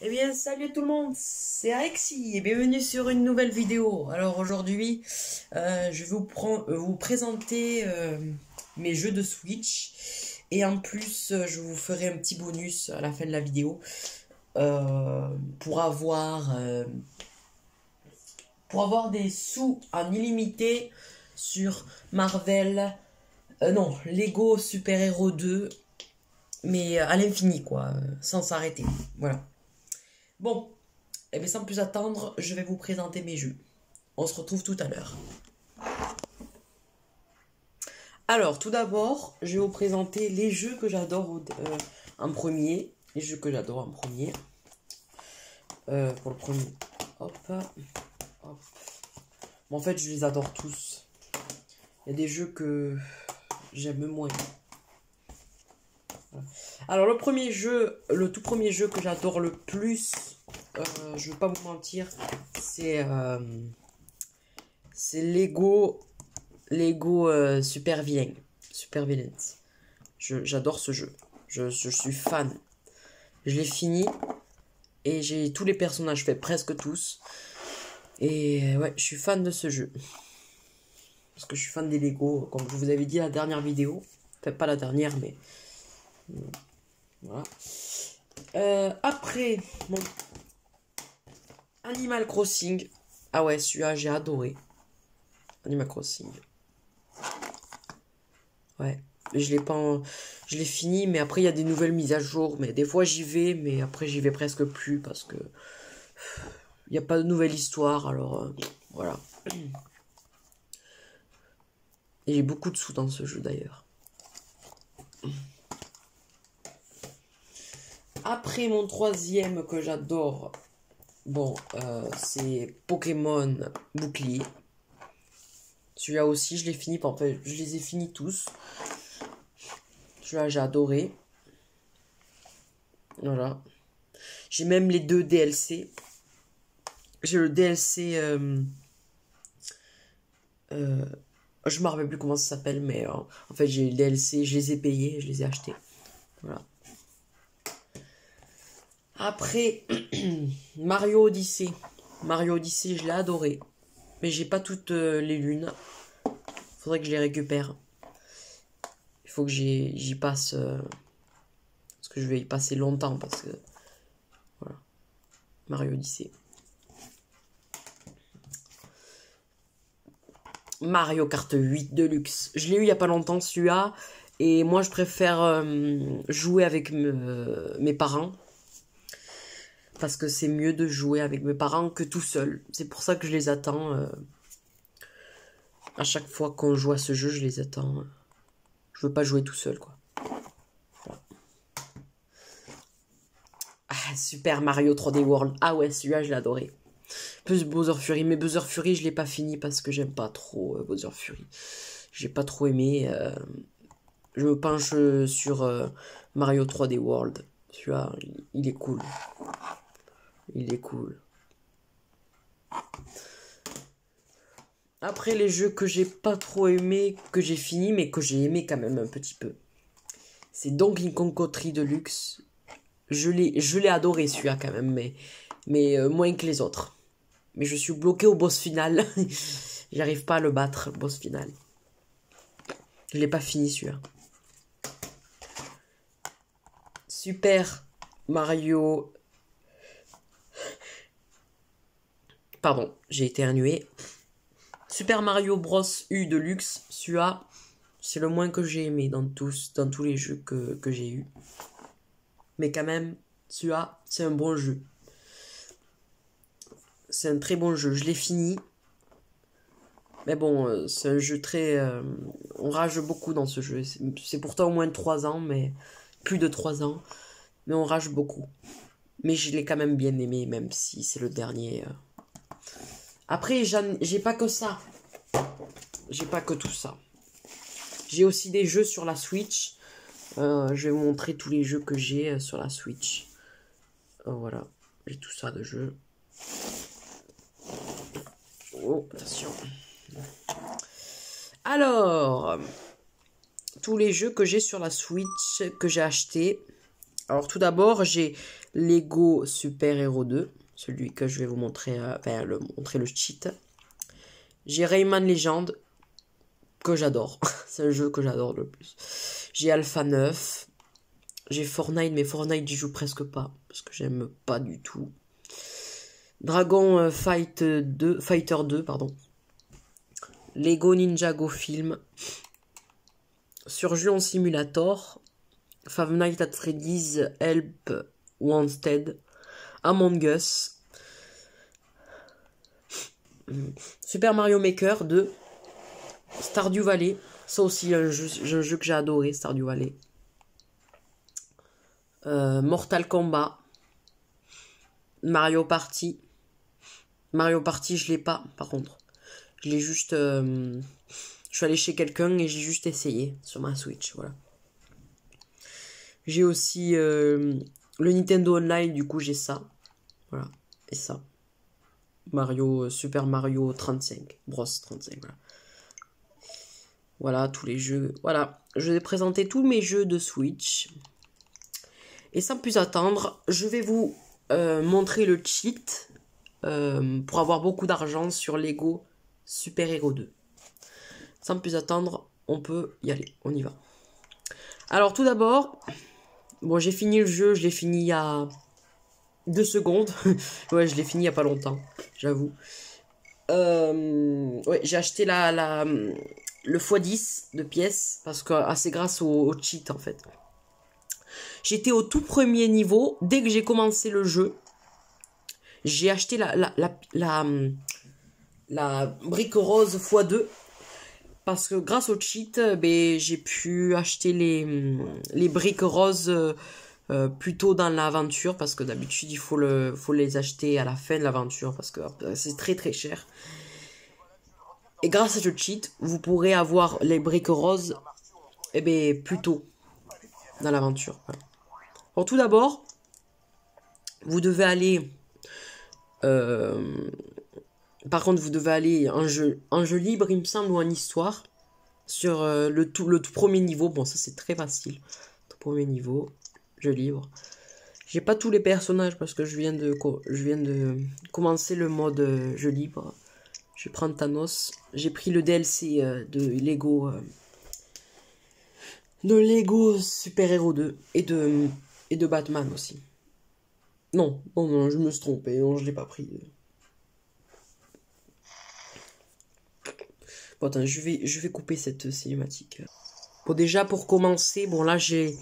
Eh bien, salut tout le monde, c'est Alexis et bienvenue sur une nouvelle vidéo. Alors aujourd'hui, je vais vous présenter mes jeux de Switch et en plus, je vous ferai un petit bonus à la fin de la vidéo euh, pour avoir, euh, pour avoir des sous en illimité sur Marvel, non, Lego Super Hero 2, mais à l'infini quoi, sans s'arrêter. Voilà. Bon, et bien sans plus attendre, je vais vous présenter mes jeux. On se retrouve tout à l'heure. Alors, tout d'abord, je vais vous présenter les jeux que j'adore en premier. Les jeux que j'adore en premier. Pour le premier, hop, hop. Bon, en fait, je les adore tous. Il y a des jeux que j'aime moins. Voilà. Alors, le tout premier jeu que j'adore le plus, je vais pas vous mentir, c'est Lego Super Villain. Super Villains. J'adore ce jeu. Je suis fan. Je l'ai fini. Et j'ai tous les personnages faits, presque tous. Et ouais, je suis fan de ce jeu. Parce que je suis fan des Lego, comme je vous avais dit à la dernière vidéo. Enfin, pas la dernière, mais... Voilà. Après, bon... Animal Crossing. Ah ouais, celui-là, j'ai adoré. Animal Crossing. Ouais. Je l'ai fini, mais après il y a des nouvelles mises à jour. Mais des fois j'y vais, mais après j'y vais presque plus parce que il n'y a pas de nouvelle histoire. Alors voilà. Et j'ai beaucoup de sous dans ce jeu d'ailleurs. Après mon troisième que j'adore, bon, c'est Pokémon Bouclier. Celui-là aussi, je l'ai fini. En fait, je les ai finis tous. Celui-là, j'ai adoré. Voilà. J'ai même les deux DLC. J'ai le DLC... je me rappelle plus comment ça s'appelle, mais en fait, j'ai les DLC, je les ai payés, je les ai achetés. Voilà. Après, Mario Odyssey. Mario Odyssey, je l'ai adoré. Mais j'ai pas toutes les lunes. Faudrait que je les récupère. Il faut que j'y passe... parce que je vais y passer longtemps, parce que... Voilà. Mario Odyssey. Mario Kart 8 Deluxe. Je l'ai eu il y a pas longtemps, celui-là. Et moi, je préfère jouer avec mes parents. Parce que c'est mieux de jouer avec mes parents que tout seul. C'est pour ça que je les attends. À chaque fois qu'on joue à ce jeu, je les attends. Je veux pas jouer tout seul, quoi. Voilà. Ah, Super Mario 3D World. Ah ouais, celui-là, je l'ai adoré. Plus Bowser Fury. Mais Bowser Fury, je l'ai pas fini parce que j'aime pas trop Bowser Fury. J'ai pas trop aimé. Je me penche sur Mario 3D World. Celui-là, il est cool. Il est cool. Après, les jeux que j'ai pas trop aimé, que j'ai fini, mais que j'ai aimé quand même un petit peu. C'est Donkey Kong Country Deluxe. Je l'ai adoré celui-là quand même, mais moins que les autres. Mais je suis bloqué au boss final. J'arrive pas à le battre, le boss final. Je l'ai pas fini celui-là. Super Mario... Pardon, j'ai éternué. Super Mario Bros U Deluxe, celui-là, c'est le moins que j'ai aimé dans tous les jeux que j'ai eu. Mais quand même, celui-là, c'est un bon jeu. C'est un très bon jeu. Je l'ai fini. Mais bon, c'est un jeu très... on rage beaucoup dans ce jeu. C'est pourtant au moins de 3 ans, mais... Plus de 3 ans. Mais on rage beaucoup. Mais je l'ai quand même bien aimé, même si c'est le dernier. Après, j'ai pas que ça. J'ai pas que tout ça. J'ai aussi des jeux sur la Switch. Je vais vous montrer tous les jeux que j'ai sur la Switch. Voilà. J'ai tout ça de jeux. Oh, attention. Alors, tous les jeux que j'ai sur la Switch, que j'ai acheté. Alors tout d'abord, j'ai Lego Super Hero 2, celui que je vais vous montrer, montrer le cheat. J'ai Rayman Legend, que j'adore, c'est le jeu que j'adore le plus. J'ai Alpha 9, j'ai Fortnite, mais Fortnite j'y joue presque pas, parce que j'aime pas du tout. Dragon Fighter 2, pardon. Lego Ninjago Film, Surgeon Simulator, Five Nights at Freddy's Help Wanted, Among Us, Super Mario Maker 2, Stardew Valley, ça aussi un jeu que j'ai adoré, Stardew Valley, Mortal Kombat, Mario Party, je l'ai pas par contre, je l'ai juste, je suis allé chez quelqu'un et j'ai juste essayé sur ma Switch, voilà. J'ai aussi le Nintendo Online, du coup j'ai ça. Voilà. Et ça. Super Mario 35. Bros 35, voilà. Voilà, tous les jeux. Voilà, je vais présenter tous mes jeux de Switch. Et sans plus attendre, je vais vous montrer le cheat pour avoir beaucoup d'argent sur Lego Super Hero 2. Sans plus attendre, on peut y aller. On y va. Alors tout d'abord... Bon, j'ai fini le jeu, je l'ai fini il y a 2 secondes. Ouais, je l'ai fini il y a pas longtemps, j'avoue. Ouais, j'ai acheté le x10 de pièces parce que c'est grâce au cheat en fait. J'étais au tout premier niveau. Dès que j'ai commencé le jeu, j'ai acheté la brique rose x2. Parce que grâce au cheat, j'ai pu acheter les briques roses plus tôt dans l'aventure. Parce que d'habitude, il faut les acheter à la fin de l'aventure. Parce que c'est très très cher. Et grâce à ce cheat, vous pourrez avoir les briques roses plus tôt dans l'aventure. Voilà. Alors tout d'abord, vous devez aller... par contre, vous devez aller en jeu libre, il me semble, ou en histoire. Sur le tout premier niveau. Bon, ça c'est très facile. Tout premier niveau, jeu libre. J'ai pas tous les personnages parce que je viens de commencer le mode jeu libre. Je vais prendre Thanos. J'ai pris le DLC de Lego Super Hero 2 et de Batman aussi. Non, je me suis trompé. Non, je l'ai pas pris. Bon, attends, je vais couper cette cinématique. Bon, déjà, pour commencer, bon, là, j'ai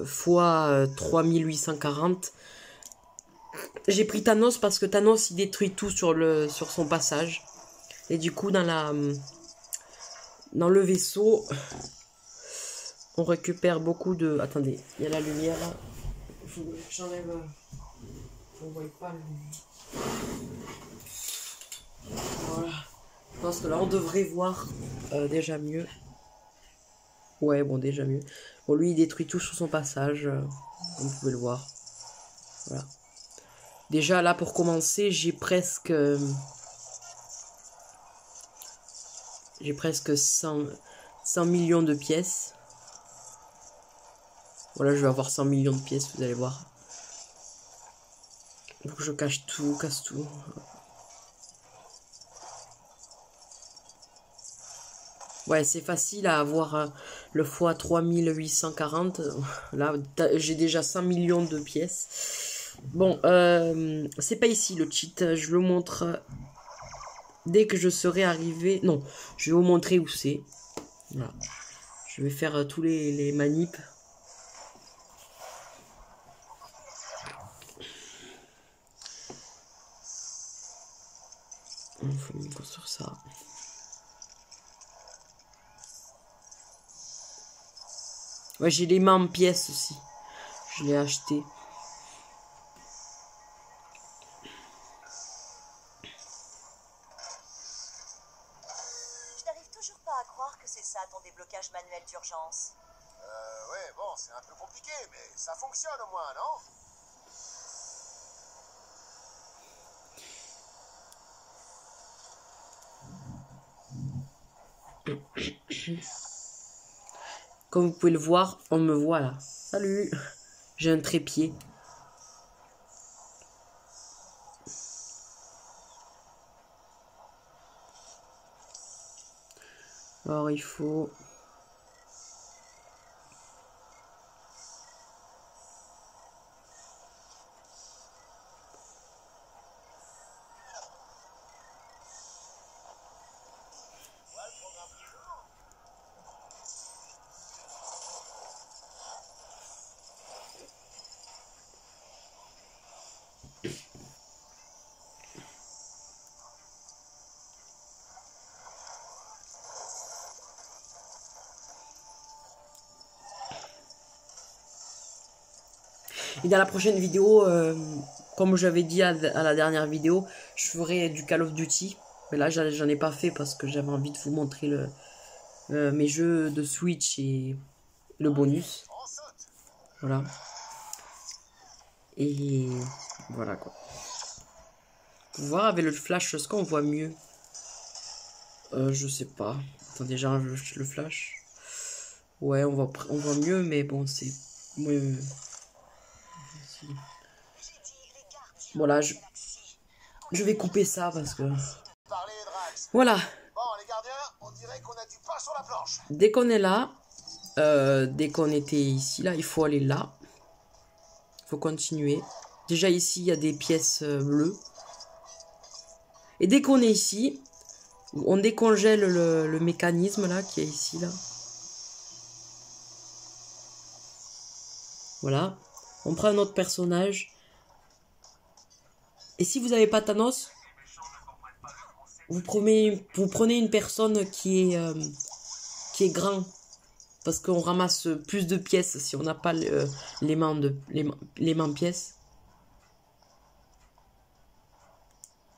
fois 3840. J'ai pris Thanos parce que Thanos, il détruit tout sur son passage. Et du coup, dans le vaisseau, on récupère beaucoup de... Attendez, il y a la lumière, là. Il faut que j'enlève... On voit pas le... Voilà. Je pense que là, on devrait voir déjà mieux. Ouais, bon, déjà mieux. Bon, lui, il détruit tout sur son passage. Comme vous pouvez le voir. Voilà. Déjà, là, pour commencer, j'ai presque 100 millions de pièces. Voilà, je vais avoir 100 millions de pièces, vous allez voir. Donc, je casse tout. Ouais, c'est facile à avoir le fois 3840. Là, j'ai déjà 100 millions de pièces. Bon, c'est pas ici le cheat. Je le montre dès que je serai arrivé. Non, je vais vous montrer où c'est. Voilà. Je vais faire tous les manips. Il faut me construire ça. Ouais, j'ai les mains en pièces aussi. Je l'ai acheté. Je n'arrive toujours pas à croire que c'est ça ton déblocage manuel d'urgence. Ouais, bon, c'est un peu compliqué, mais ça fonctionne au moins, non? Comme vous pouvez le voir, on me voit là. Salut. J'ai un trépied. Alors il faut... Et dans la prochaine vidéo, comme j'avais dit à la dernière vidéo, je ferai du Call of Duty. Mais là, j'en ai pas fait parce que j'avais envie de vous montrer mes jeux de Switch et le bonus. Voilà. Et voilà quoi. Pour voir avec le flash, est-ce qu'on voit mieux? Je sais pas. Attendez, j'ai le flash. Ouais, on voit mieux, mais bon, c'est... Voilà, je vais couper ça parce que... Voilà. Bon, les gardiens, on dirait qu'on a du pain sur la planche. Dès qu'on est là, dès qu'on était ici, là, il faut aller là. Il faut continuer. Déjà ici, il y a des pièces bleues. Et dès qu'on est ici, on décongèle le mécanisme là qui est ici là. Voilà. On prend un autre personnage. Et si vous n'avez pas Thanos, vous prenez une personne qui est grand. Parce qu'on ramasse plus de pièces si on n'a pas les mains pièces.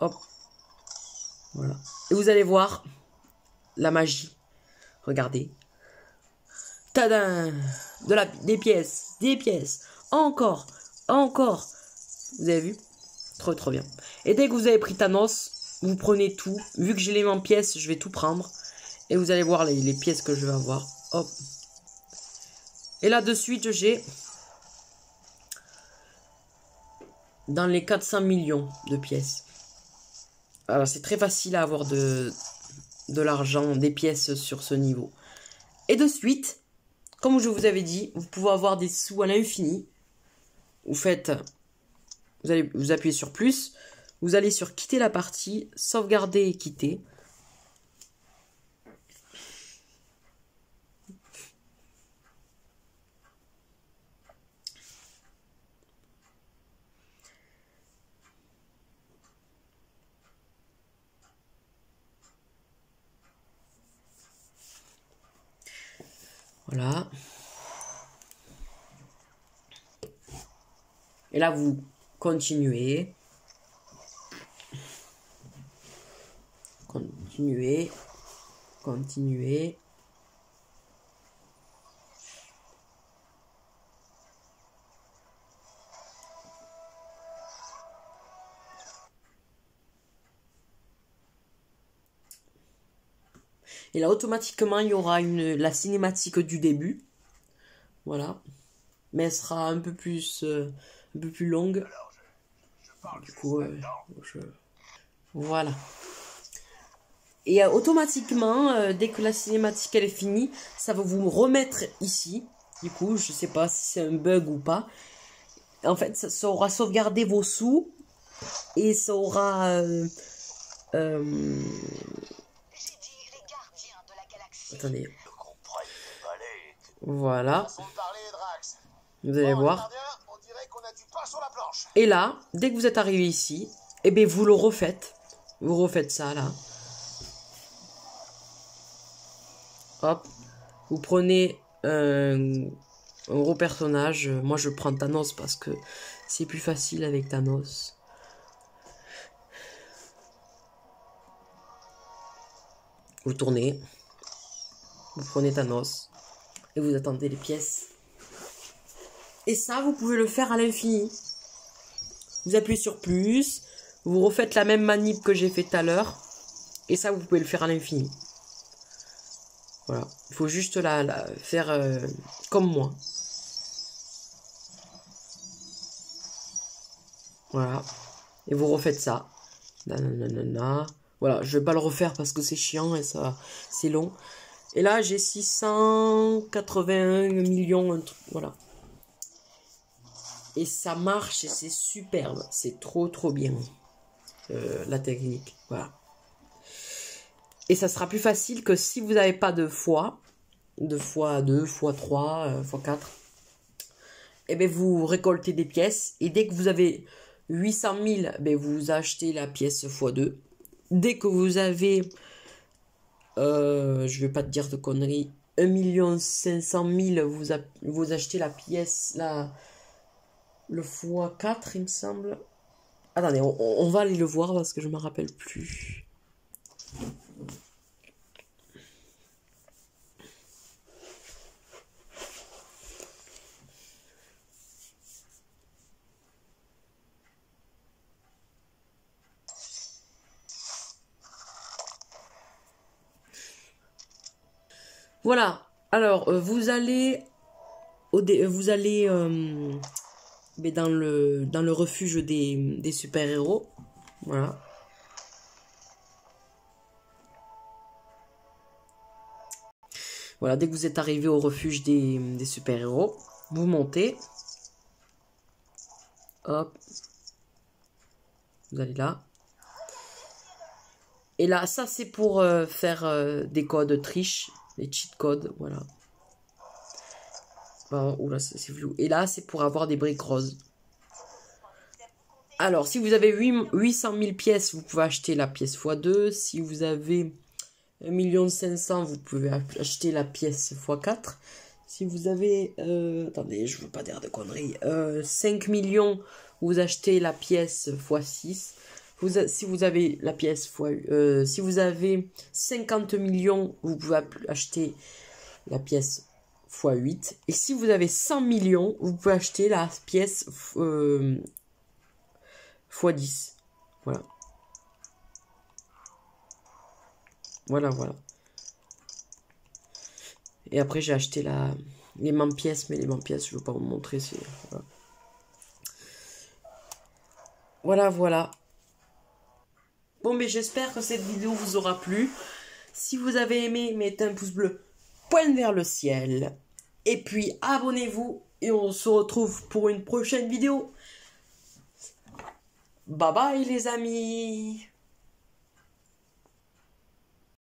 Hop. Voilà. Et vous allez voir la magie. Regardez. Tadam! Des pièces. Des pièces. Encore. Encore. Vous avez vu? Trop trop bien. Et dès que vous avez pris Thanos, vous prenez tout. Vu que j'ai les mains pièces, je vais tout prendre. Et vous allez voir les pièces que je vais avoir. Hop. Et là de suite, j'ai dans les 400 millions de pièces. Alors c'est très facile à avoir de l'argent, des pièces sur ce niveau. Et de suite, comme je vous avais dit, vous pouvez avoir des sous à l'infini. Vous allez vous appuyer sur plus. Vous allez sur quitter la partie, sauvegarder et quitter. Voilà. Et là, vous continuez. Continuez. Continuez. Et là, automatiquement, il y aura la cinématique du début. Voilà. Mais elle sera un peu plus longue. Du coup, voilà. Et automatiquement, dès que la cinématique elle est finie, ça va vous remettre ici. Du coup, je sais pas si c'est un bug ou pas. En fait, ça aura sauvegardé vos sous. Et ça aura... Attendez. Voilà. Vous allez voir. Et là, dès que vous êtes arrivé ici, eh bien vous le refaites. Vous refaites ça là. Hop. Vous prenez un gros personnage. Moi je prends Thanos parce que c'est plus facile avec Thanos. Vous tournez. Vous prenez Thanos. Et vous attendez les pièces. Et ça, vous pouvez le faire à l'infini. Vous appuyez sur plus. Vous refaites la même manip que j'ai fait tout à l'heure. Et ça, vous pouvez le faire à l'infini. Voilà. Il faut juste la faire comme moi. Voilà. Et vous refaites ça. Nanana. Voilà, je vais pas le refaire parce que c'est chiant et ça, c'est long. Et là, j'ai 681 millions, un truc, voilà. Et ça marche et c'est superbe. C'est trop bien. La technique, voilà. Et ça sera plus facile que si vous n'avez pas de fois 2, fois 3, fois 4. Et bien vous récoltez des pièces. Et dès que vous avez 800 000, ben vous achetez la pièce x2. Dès que vous avez, je vais pas te dire de conneries, 1 500 000, vous achetez la pièce, le x4, il me semble. Attendez, on va aller le voir parce que je me rappelle plus. Voilà. Alors, vous allez mais dans le refuge des super-héros. Voilà. Voilà, dès que vous êtes arrivé au refuge des super-héros, vous montez. Hop. Vous allez là. Et là, ça c'est pour faire des codes triche, les cheat codes, voilà. Oh, oula, c'est flou. Et là, c'est pour avoir des briques roses. Alors, si vous avez 800 000 pièces, vous pouvez acheter la pièce x2. Si vous avez 1 500 000, vous pouvez acheter la pièce x4. Si vous avez... attendez, je veux pas dire de conneries. 5 millions, vous achetez la pièce x6. Si vous avez la pièce si vous avez 50 millions, vous pouvez acheter la pièce x8. Et si vous avez 100 millions, vous pouvez acheter la pièce x10. Voilà. Voilà. Et après, j'ai acheté les pièces, mais les pièces, je ne veux pas vous montrer. Voilà. Bon, mais j'espère que cette vidéo vous aura plu. Si vous avez aimé, mettez un pouce bleu, pointe vers le ciel. Et puis, abonnez-vous. Et on se retrouve pour une prochaine vidéo. Bye bye, les amis.